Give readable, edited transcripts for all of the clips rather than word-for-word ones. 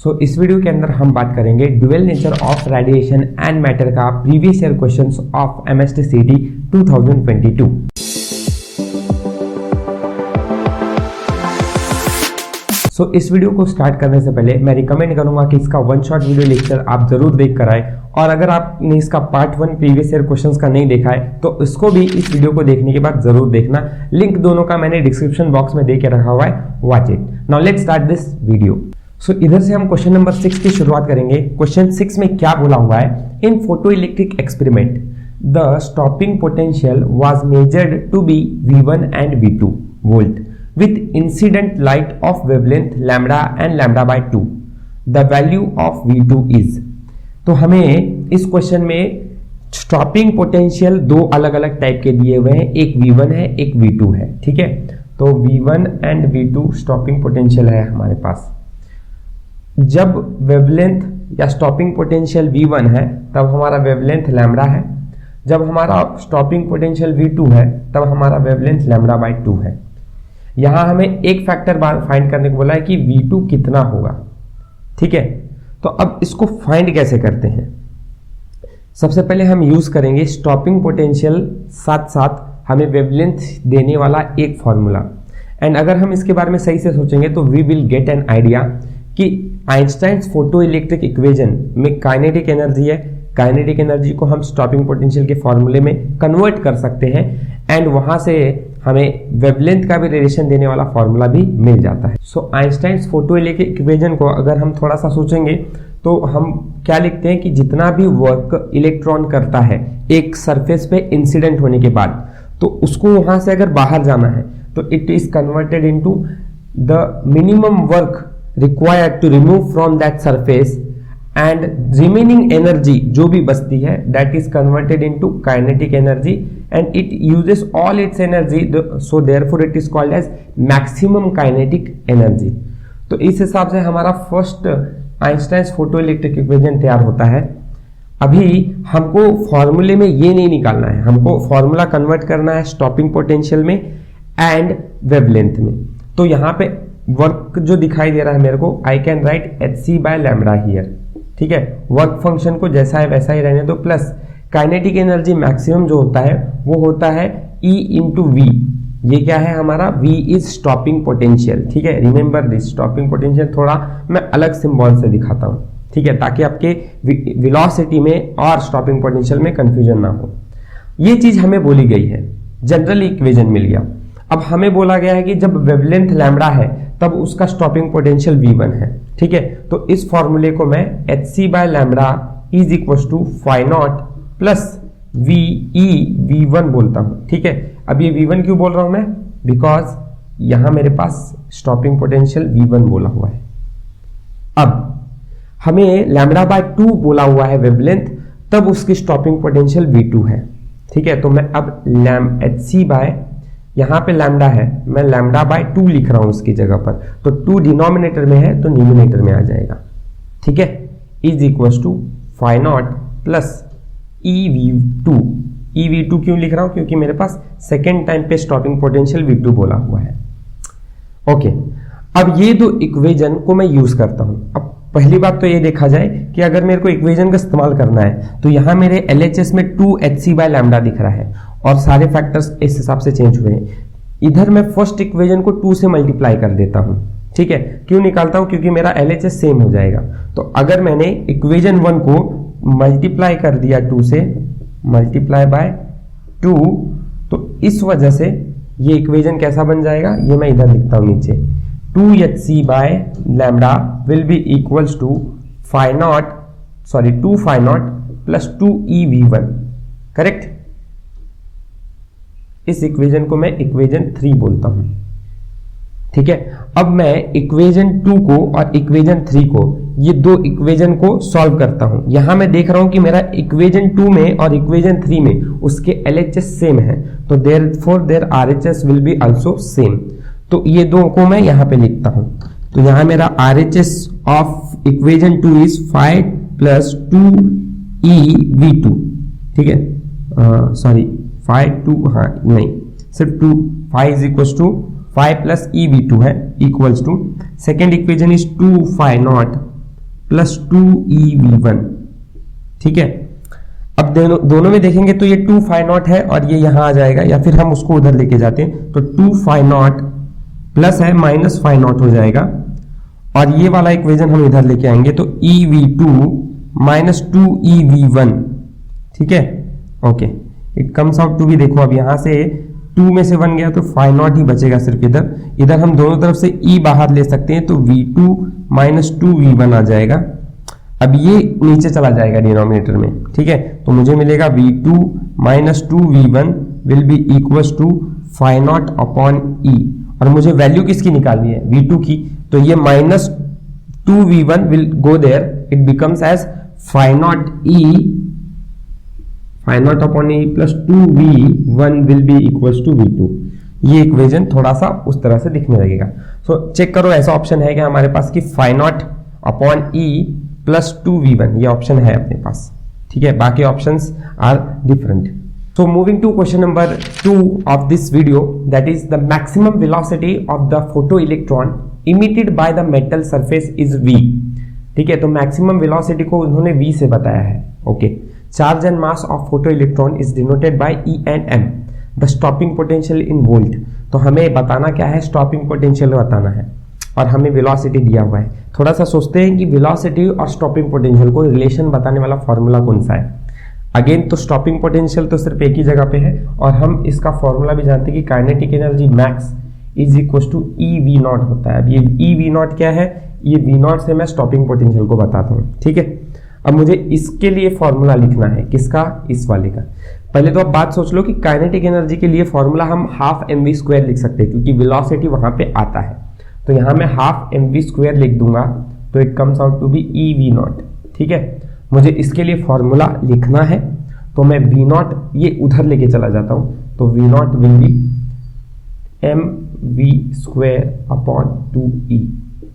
इस वीडियो के अंदर हम बात करेंगे dual nature of radiation and matter का previous year questions of MST CT 2022। इस वीडियो को स्टार्ट करने से पहले मैं रिकमेंड करूंगा कि इसका वन शॉट वीडियो लेक्चर आप जरूर देख कर आए, और अगर आपने इसका पार्ट 1 प्रीवियस ईयर क्वेश्चंस का नहीं देखा है तो इसको भी इस वीडियो को देखने के बाद जरूर देखना। लिंक दोनों का मैंने डिस्क्रिप्शन बॉक्स में दे के रखा हुआ है, watch it. Now let's start this video. इधर से हम क्वेश्चन नंबर 6 की शुरुआत करेंगे। क्वेश्चन 6 में क्या बोला हुआ है, in photo electric experiment the stopping potential was measured to be V1 and V2 volt with incident light of wavelength lambda and lambda by 2. The value of V2 is। तो हमें इस क्वेश्चन में stopping potential दो अलग अलग type के दिए हुए हैं, एक V1 है एक V2 है, ठीक है। तो V1 and V2 stopping potential है हमारे पास। जब वेवलेंथ या स्टॉपिंग पोटेंशियल V1 है तब हमारा वेवलेंथ लैम्बडा है, जब हमारा स्टॉपिंग पोटेंशियल V2 है तब हमारा वेवलेंथ लैम्बडा बाय 2 है। यहां हमें एक फैक्टर फाइंड करने को बोला है कि V2 कितना होगा, ठीक है। तो अब इसको फाइंड कैसे करते हैं, सबसे पहले हम यूज करेंगे स्टॉपिंग पोटेंशियल साथ साथ हमें वेवलेंथ देने वाला एक फॉर्मूला। एंड अगर हम इसके बारे में सही से सोचेंगे तो we will get an idea कि आइंस्टाइन्स फोटो इलेक्ट्रिक इक्वेशन में काइनेटिक एनर्जी है, काइनेटिक एनर्जी को हम स्टॉपिंग पोटेंशियल के फॉर्मूले में कन्वर्ट कर सकते हैं, एंड वहां से हमें वेवलेंथ का भी रिलेशन देने वाला फॉर्मूला भी मिल जाता है। आइंस्टाइन्स फोटो इलेक्ट्रिक इक्वेशन को अगर हम थोड़ा सा सोचेंगे तो हम क्या लिखते हैं कि जितना भी वर्क इलेक्ट्रॉन करता है एक सरफेस पे इंसिडेंट होने के बाद, तो उसको वहां से अगर बाहर जाना है तो it is converted into the minimum work required to remove from that surface, and remaining energy जो भी बचती है that is converted into kinetic energy, and it uses all its energy, so therefore it is called as maximum kinetic energy. तो इस हिसाब से हमारा first Einstein's photo electric equation तैयार होता है। अभी हमको फॉर्मूले में ये नहीं निकालना है, हमको फॉर्मूला कन्वर्ट करना है स्टॉपिंग पोटेंशियल में एंड वेवलेंथ में। तो यहाँ पे वर्क जो दिखाई दे रहा है मेरे को, I can write hc by lambda here, ठीक है। वर्क फंक्शन को जैसा है वैसा ही रहने दो, प्लस काइनेटिक एनर्जी मैक्सिमम जो होता है वो होता है E इंटू वी। ये क्या है हमारा, V इज स्टॉपिंग पोटेंशियल, ठीक है। रिमेंबर दिस, स्टॉपिंग पोटेंशियल थोड़ा मैं अलग सिंबल से दिखाता हूं, ठीक है, ताकि आपके वेलोसिटी में और स्टॉपिंग पोटेंशियल में कंफ्यूजन ना हो। ये चीज हमें बोली गई है, जनरल इक्वेशन मिल गया। अब हमें बोला गया है कि जब वेवलेंथ लैम्बडा है तब उसका स्टॉपिंग पोटेंशियल V1 है, ठीक है। तो इस फॉर्मूले को मैं hc by lambda is equal to phi naught plus V1 बोलता हूं, ठीक है। अब ये V1 क्यों बोल रहा हूं मैं, बिकॉज यहां मेरे पास स्टॉपिंग पोटेंशियल V1 बोला हुआ है। अब हमें लैम्बडा बाय 2 बोला हुआ है वेवलेंथ, तब उसकी स्टॉपिंग पोटेंशियल V2 है, ठीक है। तो मैं अब hc बाय, यहां पे लैम्बडा है, मैं लैम्बडा बाय 2 लिख रहा हूं उसकी जगह पर, तो 2 डिनोमिनेटर में है तो न्यूमिनेटर में आ जाएगा, ठीक है। Is equal to phi naught plus EV2 क्यों लिख रहा हूं, क्योंकि मेरे पास सेकेंड टाइम पे स्टॉपिंग पोटेंशियल V2 बोला हुआ है, ओके। अब ये दो इक्वेशन को मैं यूज करता हूं। अब पहली बात तो ये देखा जाए कि अगर मेरे को इक्वेशन का इस्तेमाल करना है तो यहां मेरे LHS में 2hc बाय लैम्बडा दिख रहा है और सारे फैक्टर्स इस हिसाब से चेंज हुए हैं। इधर मैं फर्स्ट इक्वेशन को 2 से मल्टीप्लाई कर देता हूं, ठीक है। क्यों निकालता हूं, क्योंकि मेरा LHS सेम हो जाएगा। तो अगर मैंने इक्वेशन 1 को मल्टीप्लाई कर दिया 2 से, मल्टीप्लाई बाय 2, तो इस वजह से ये इक्वेशन कैसा बन जाएगा, ये मैं इधर लिखता हूं नीचे, 2hc by lambda will be equals to 2 phi naught plus 2eV1, correct. इस इक्वेशन को मैं इक्वेशन 3 बोलता हूं, ठीक है। अब मैं इक्वेशन 2 को और इक्वेशन 3 को, ये दो इक्वेशन को सॉल्व करता हूं। यहां मैं देख रहा हूं कि मेरा इक्वेशन 2 में और इक्वेशन 3 में उसके LHS सेम है, तो therefore there RHS will be also same. तो ये दो को मैं यहां पे लिखता हूं। तो यहां मेरा RHS of equation 2 is 5 plus 2eV2, ठीक है। सॉरी 5 2, हाँ नहीं, सिर्फ 2, 5 is equal to 5 plus EV2 है equals to, second equation is 2 phi naught plus 2e_v1। ठीक है, अब दोनों में देखेंगे तो ये 2 फाई नॉट है और ये यहां आ जाएगा, या फिर हम उसको उधर लेके जाते हैं तो 2 फाई नॉट प्लस है माइनस फाई नॉट हो जाएगा, और ये वाला इक्वेशन हम इधर लेके आएंगे तो ev2 माइनस 2ev1। ठीक है, okay, it comes out to be, देखो अब यहां से 2 में से 1 गया तो फाई नॉट ही बचेगा सिर्फ इधर हम दोनों तरफ से e बाहर ले सकते हैं तो v2 माइनस 2v1 आ जाएगा। अब ये नीचे चला जाएगा डिनोमिनेटर में। ठीक है, तो मुझे मिलेगा v2 minus 2v1 will be equals to phi naught upon e, और मुझे वैल्यू किसकी निकालनी है, v2 की, तो ये minus 2v1 will go there, it becomes as phi naught upon e plus 2v1 will be equals to v2। ये equation थोड़ा सा उस तरह से दिखने लगेगा। सो चेक करो, ऐसा ऑप्शन है कि हमारे पास कि phi naught upon e plus 2v1, ये ऑप्शन है अपने पास। ठीक है, बाकी options are different. So moving to question number 2 of this video, that is the maximum velocity of the photoelectron emitted by the metal surface is v। ठीक है, तो मैक्सिमम वेलोसिटी को उन्होंने v से बताया है। Okay, charge and mass of photoelectron is denoted by E and m, the stopping potential in volt. तो हमें बताना क्या है, स्टॉपिंग पोटेंशियल बताना है, और हमें वेलोसिटी दिया हुआ है। थोड़ा सा सोचते हैं कि वेलोसिटी और स्टॉपिंग पोटेंशियल को रिलेशन बताने वाला फॉर्मूला कौन सा है। अगेन तो स्टॉपिंग पोटेंशियल तो सिर्फ एक ही जगह पे है, और हम इसका फॉर्मूला भी जानते हैं कि kinetic energy max is equal to ev0 होता है। अब ये ev0 क्या है, ये v0 से मैं स्टॉपिंग पोटेंशियल को बताता हूँ। ठीक है, अब मुझे इसके लिए फॉर्मूला लिखना है, किसका, इस वाले का। पहले तो आप बात सोच लो कि काइनेटिक एनर्जी के लिए फॉर्मूला हम हाफ mv² लिख सकते हैं, क्योंकि वेलोसिटी वहां पे आता है। तो यहां मैं हाफ mv² लिख दूंगा तो it comes out to be ev0। ठीक है, मुझे इसके लिए फॉर्मूला लिखना है, तो मैं v0 ये उधर लेके चला जाता हूं, तो v0 will be mv² upon 2e।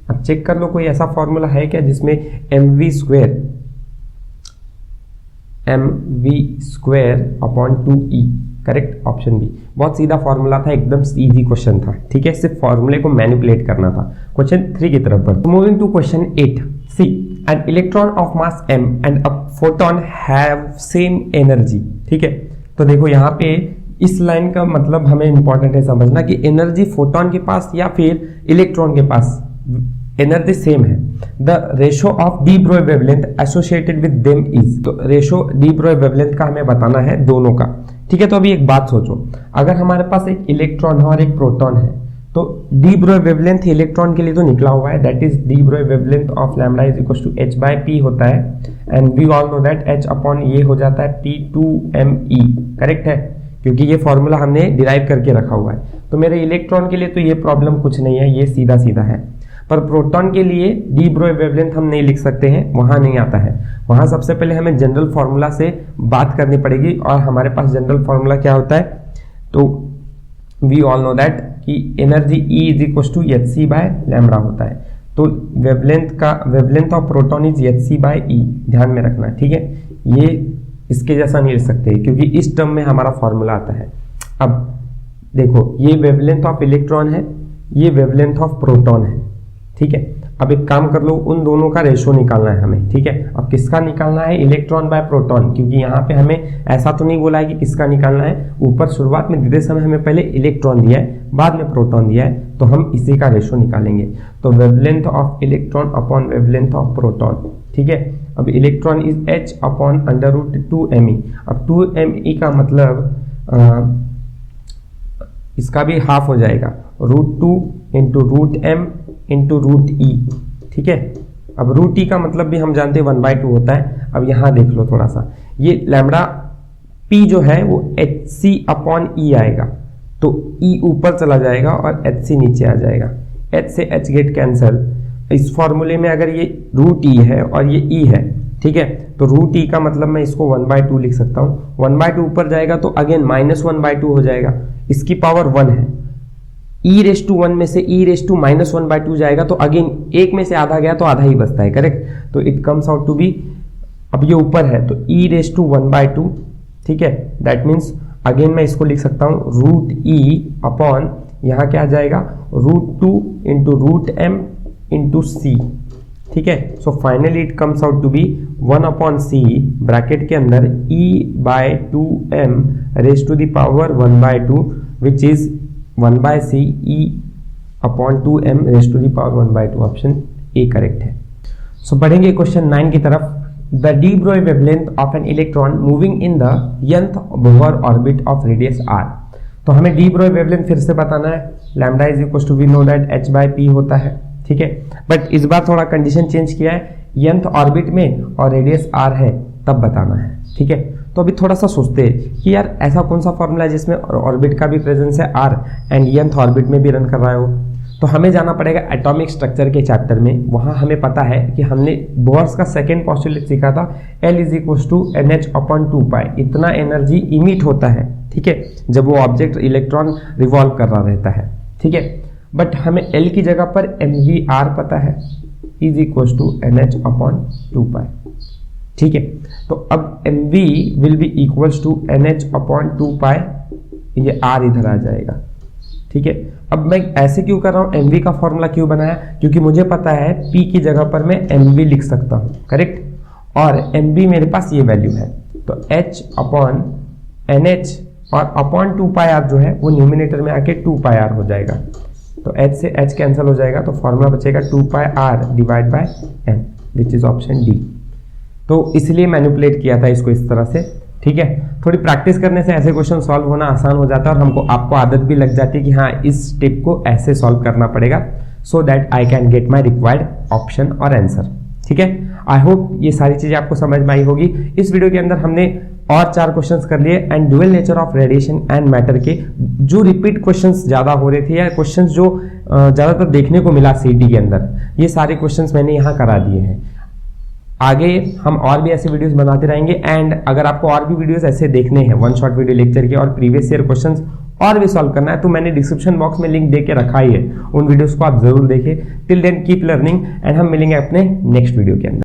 अब चेक कर लो कोई ऐसा फॉर्मूला है क्या जिसमें mv² upon 2e, correct, option B. बहुत सीधा फॉर्मूला था, एकदम इजी क्वेश्चन था। ठीक है, सिर्फ फॉर्मूले को मैनिपुलेट करना था। क्वेश्चन 3 की तरफ बढ़। Moving to question 8, see an electron of mass m and a photon have same energy। ठीक है, तो देखो यहाँ पे इस लाइन का मतलब हमें इंपॉर्टेंट है समझना कि एनर्जी फोटोन के पास या फिर इलेक्ट्रॉन के पास एनर्जी सेम है। The ratio of de Broglie wavelength associated with them is, तो रेशो डी ब्रोई वेवलेंथ का हमें बताना है दोनों का। ठीक है, तो अभी एक बात सोचो, अगर हमारे पास एक इलेक्ट्रॉन है और एक प्रोटॉन है, तो डी ब्रोई वेवलेंथ इलेक्ट्रॉन के लिए तो निकला हुआ है, that is de Broglie wavelength of lambda is equal to h by p होता है, and we all know that h upon ये हो जाता है p2me, करेक्ट है, क्योंकि ये फॉर्मूला हमने डिराइव करके रखा हुआ है। तो मेरे इलेक्ट्रॉन के लिए तो ये प्रॉब्लम कुछ नहीं है, ये सीधा सीधा है। पर प्रोटॉन के लिए डी ब्रोई वेवलेंथ हम नहीं लिख सकते हैं, वहां नहीं आता है। वहां सबसे पहले हमें जनरल फॉर्मूला से बात करनी पड़ेगी, और हमारे पास जनरल फॉर्मूला क्या होता है, तो वी ऑल नो दैट कि energy E is equal to hc by lambda होता है। तो wavelength of proton is hc by E, ध्यान में रखना। ठीक है, ये इसके जैसा नहीं लिख सकते क्योंकि इस टर्म में हमारा फॉर्मूला आता है। अब देखो, ये वेवलेंथ ऑफ इलेक्ट्रॉन है, ये वेवलेंथ ऑफ प्रोटॉन है। ठीक है, अब एक काम कर लो, उन दोनों का रेशो निकालना है हमें। ठीक है, अब किसका निकालना है, इलेक्ट्रॉन बाय प्रोटॉन, क्योंकि यहाँ पे हमें ऐसा तो नहीं बोला है कि किसका निकालना है। ऊपर शुरुआत में देते समय हमें पहले इलेक्ट्रॉन दिया है, बाद में प्रोटॉन दिया है, तो हम इसी का रेशो निकालेंगे। तो wavelength of electron upon wavelength of proton. ठीक है, अब electron is h upon √2me। अब 2me का मतलब इसका भी हाफ हो जाएगा, √2 इंटू √m इंटू √e। ठीक है, अब √e का मतलब भी हम जानते हैं 1/2 होता है। अब यहां देख लो थोड़ा सा, ये लैम्डा p जो है वो hc अपॉन e आएगा, तो e ऊपर चला जाएगा और hc नीचे आ जाएगा, h से h गेट कैंसल। इस फॉर्मूले में अगर ये √e है और ये e है, ठीक है, तो √e का मतलब मैं इसको 1/2 लिख सकता हूँ। 1/2 ऊपर जाएगा तो अगेन -1/2 हो जाएगा, इसकी पावर 1 है। e⁻1 में से e⁻−1/2 जाएगा तो अगेन एक में से आधा गया तो आधा ही बचता है, करेक्ट। तो it comes out to be, अब ये ऊपर है तो e⁻1/2, ठीक है, दैट मीन्स अगेन मैं इसको लिख सकता हूँ √e अपॉन यहाँ क्या आ जाएगा √2 इंटू √m इंटू c। ठीक है। So finally it comes out to be 1/c bracket के अंदर e/2m raise to the power 1/2 which is 1/c e/2m raise to the power 1/2। Option A correct है। So बढ़ेंगे question 9 की तरफ। The de Broglie wavelength of an electron moving in the nth Bohr orbit of radius r। तो हमें D Broglie wavelength फिर से बताना है। Lambda is equal to we know that h/p होता है, ठीक है। बट इस बार थोड़ा कंडीशन चेंज किया है, nth ऑर्बिट में और रेडियस r है तब बताना है, ठीक है। तो अभी थोड़ा सा सोचते हैं कि यार ऐसा कौन सा फॉर्मूला है जिसमें ऑर्बिट का भी प्रेजेंस है r एंड nth ऑर्बिट में भी रन कर रहा है वो। तो हमें जाना पड़ेगा एटॉमिक स्ट्रक्चर के चैप्टर में। वहां हमें पता है कि हमने बोर्स का सेकेंड पॉस्टुलेट सीखा था, L is equal to NH/2π। इतना एनर्जी इमिट होता है, ठीक है, जब वो ऑब्जेक्ट इलेक्ट्रॉन रिवॉल्व कर रहा रहता है, ठीक है। बट हमें L की जगह पर mvr पता है, इज इक्वल टू NH/2π, ठीक है। तो अब mv will be equals to NH/2π, ये r इधर आ जाएगा, ठीक है। अब मैं ऐसे क्यों कर रहा हूं, mv का फॉर्मूला क्यों बनाया, क्योंकि मुझे पता है p की जगह पर मैं mv लिख सकता हूं, करेक्ट। और mv मेरे पास ये वैल्यू है, तो h/nh और अपॉन 2πr जो है वो न्यूमिनेटर में आके 2πr हो जाएगा। तो h से h कैंसिल हो जाएगा, तो फॉर्मूला बचेगा 2πr divide by n which is option D. तो इसलिए मैनिपुलेट किया था इसको इस तरह से, ठीक है। थोड़ी प्रैक्टिस करने से ऐसे क्वेश्चन सॉल्व होना आसान हो जाता है और आपको आदत भी लग जाती है कि हाँ इस स्टेप को ऐसे सॉल्व करना पड़ेगा, so that I can get my required option और आंसर, ठीक है। आई होप ये सारी चीजें आपको समझ में आई होगी। इस वीडियो के अंदर हमने और 4 क्वेश्चंस कर लिए and dual nature of radiation and matter के जो रिपीट क्वेश्चंस ज्यादा हो रहे थे या क्वेश्चंस जो ज्यादातर देखने को मिला सीटी के अंदर, ये सारे क्वेश्चंस मैंने यहाँ करा दिए हैं। आगे हम और भी ऐसे वीडियोस बनाते रहेंगे एंड अगर आपको और भी वीडियोस ऐसे देखने हैं वन शॉट वीडियो लेक्चर के और प्रीवियस ईयर क्वेश्चंस और भी सॉल्व करना है, तो मैंने डिस्क्रिप्शन बॉक्स में लिंक दे के रखा ही है, उन वीडियोस को आप जरूर देखें। Till then keep learning and हम मिलेंगे अपने नेक्स्ट वीडियो के अंदर।